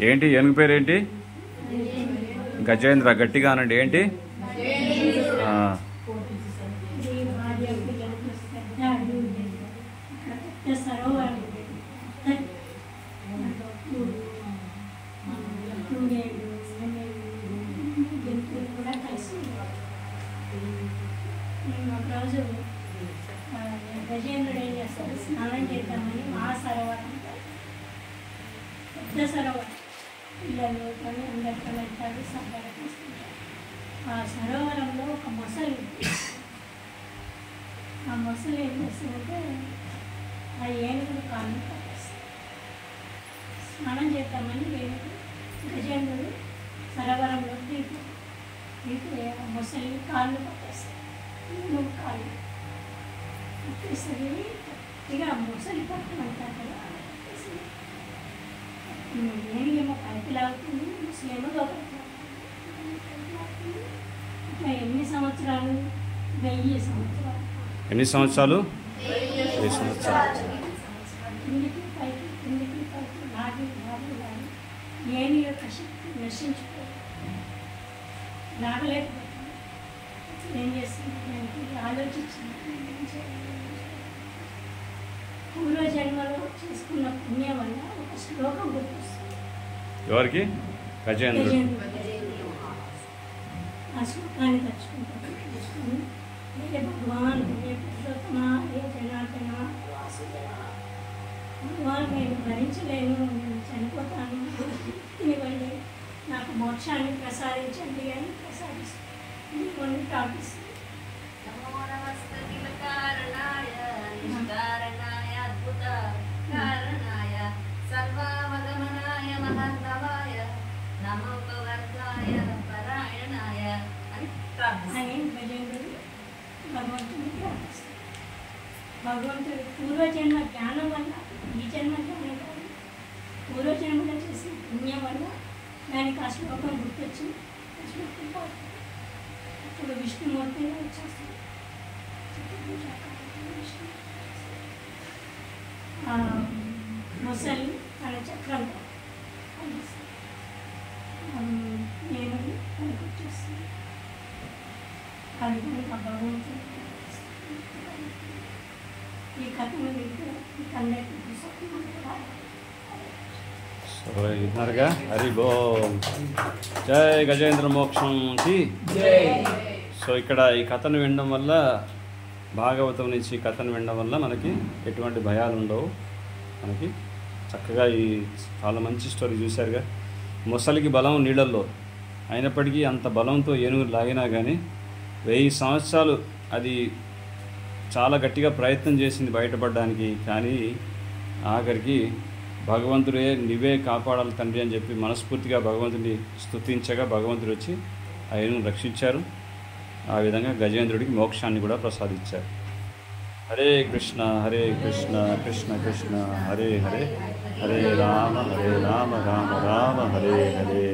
ఏంటి ఏనుగు పేరు ఏంటి? గజేంద్ర. గట్టిగా అనండి. ఏంటి? ఒకరోజు గజేంద్రుడు ఏం చేస్తాడు, స్నానం చేద్దామని మహాసరోవరం, పెద్ద సరోవరం, పిల్లలు కానీ అందరితో వెళ్తాడు, సంబరం చేసుకుంటాడు. ఆ సరోవరంలో ఒక మొసలి, ఆ మొసలి ఏం చేస్తుందంటే ఆ ఏనుగులు కాళ్ళు పట్టేస్తాయి. స్నానం చేద్దామని ఏనుగు గజేంద్రుడు సరోవరంలో దిగు ఆ మొసలి కాళ్ళు పట్టేస్తాయి. ఏనుగు కాళ్ళు పట్టేస్తుంది. ఇక మొసలి పట్టం అంటారు కదా, పట్టేస్తుంది. ఏనుగేమో పైకి లాగుతుంది, ముసలేమో లోపలికి లాగుతుంది. ఇట్లా ఎన్ని సంవత్సరాలు? 1000 సంవత్సరాలు. ఎన్ని సంవత్సరాలు? 1000 సంవత్సరాలు. కిందికి పైకి, కిందికి పైకి లాగి లాగి లాగి ఏనుగు యొక్క శక్తి నశించిపోయింది, లాగలేకపోతుంది. ఏం చేస్తుంది? దానికి ఆలోచించింది, ఏం చేయాలి? పూర్వజన్మలో చేసుకున్న పుణ్యం వల్ల ఒక శ్లోకం గుర్తొస్తుంది. ఎవరికి? గజేంద్రుడు. ఆ శ్లోకాన్ని తలుచుకుంటారు. ఏ భగవాన్, ఏ పురుషోత్తమ, ఏ జనార్దన, వాసుదేవ, భగవాన్ నేను భరించలేను, నేను చనిపోతాను, ఇవ్వండి, నాకు మోక్షాన్ని ప్రసాదించండి అని ప్రసాదిస్తుంది. కొన్ని ప్రార్థిస్తుంది. అని గజేంద్రుడు భగవంతుని ప్రార్థిస్తాడు. భగవంతుడు పూర్వజన్మ జ్ఞానం వల్ల, ఈ జన్మ జ్ఞానం కాదు, పూర్వజన్మలో చేసిన పుణ్యం వల్ల దానికి ఆ శ్లోకం గుర్తొచ్చింది. ఆ శ్లోకం పాడుతుంది. అప్పుడు విష్ణుమూర్తిని వచ్చేస్తుంది. మొసలి తన చక్రంతో నేను పనికి వచ్చేస్తుంది. అది కనుక భగవంతుడు ఈ కథను వింటూ ఈ కన్నెట్టు సో విన్నారుగా. హరి బోల్. జై గజేంద్ర మోక్షంకి. సో ఇక్కడ ఈ కథను వినడం వల్ల, భాగవతం నుంచి ఈ కథను వినడం వల్ల మనకి ఎటువంటి భయాలు ఉండవు. మనకి చక్కగా ఈ చాలా మంచి స్టోరీ చూశారుగా. మొసలికి బలం నీళ్ళల్లో, అయినప్పటికీ అంత బలంతో ఏనుగులు లాగినా కానీ 1000 సంవత్సరాలు అది చాలా గట్టిగా ప్రయత్నం చేసింది బయటపడడానికి. కానీ ఆఖరికి భగవంతుడే నువ్వే కాపాడాలి తండ్రి అని చెప్పి మనస్ఫూర్తిగా భగవంతుడిని స్తుతించగా భగవంతుడు వచ్చి ఆ ఏనుగును రక్షించారు. ఆ విధంగా గజేంద్రుడికి మోక్షాన్ని కూడా ప్రసాదించారు. హరే కృష్ణ హరే కృష్ణ కృష్ణ కృష్ణ హరే హరే, హరే రామ రామ రామ హరే హరే.